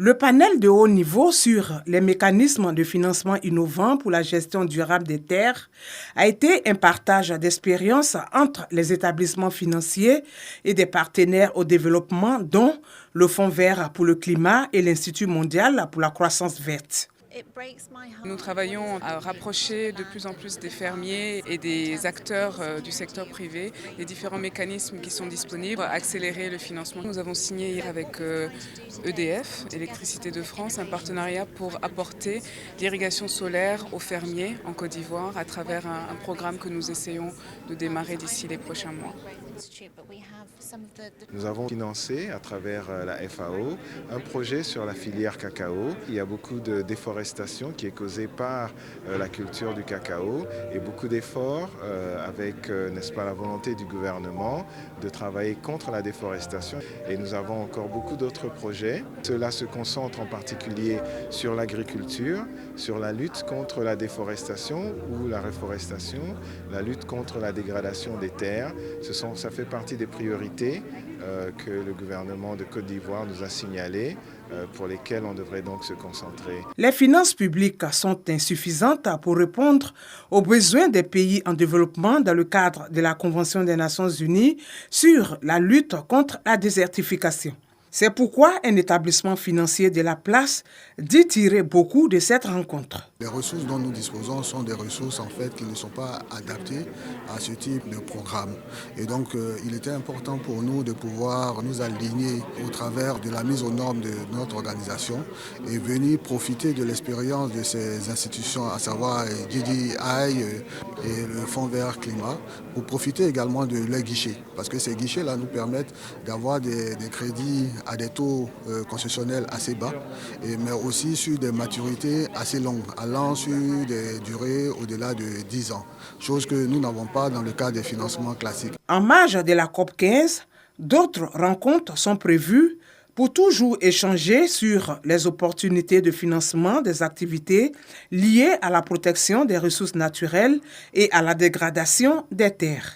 Le panel de haut niveau sur les mécanismes de financement innovants pour la gestion durable des terres a été un partage d'expériences entre les établissements financiers et des partenaires au développement, dont le Fonds vert pour le climat et l'Institut mondial pour la croissance verte. Nous travaillons à rapprocher de plus en plus des fermiers et des acteurs du secteur privé les différents mécanismes qui sont disponibles, accélérer le financement. Nous avons signé avec EDF, Électricité de France, un partenariat pour apporter l'irrigation solaire aux fermiers en Côte d'Ivoire à travers un programme que nous essayons de démarrer d'ici les prochains mois. Nous avons financé à travers la FAO un projet sur la filière cacao. Il y a beaucoup de déforestation qui est causée par la culture du cacao et beaucoup d'efforts avec, n'est-ce pas, la volonté du gouvernement de travailler contre la déforestation. Et nous avons encore beaucoup d'autres projets. Cela se concentre en particulier sur l'agriculture, sur la lutte contre la déforestation ou la réforestation, la lutte contre la dégradation des terres. Ça fait partie des priorités que le gouvernement de Côte d'Ivoire nous a signalées, pour lesquelles on devrait donc se concentrer. Les finances publiques sont insuffisantes pour répondre aux besoins des pays en développement dans le cadre de la Convention des Nations Unies sur la lutte contre la désertification. C'est pourquoi un établissement financier de la place dit tirer beaucoup de cette rencontre. Les ressources dont nous disposons sont des ressources en fait qui ne sont pas adaptées à ce type de programme. Et donc il était important pour nous de pouvoir nous aligner au travers de la mise aux normes de notre organisation et venir profiter de l'expérience de ces institutions, à savoir GDI et le Fonds vert climat, pour profiter également de leurs guichets. Parce que ces guichets-là nous permettent d'avoir des crédits à des taux concessionnels assez bas, mais aussi sur des maturités assez longues, allant sur des durées au-delà de 10 ans, chose que nous n'avons pas dans le cas des financements classiques. En marge de la COP15, d'autres rencontres sont prévues pour toujours échanger sur les opportunités de financement des activités liées à la protection des ressources naturelles et à la dégradation des terres.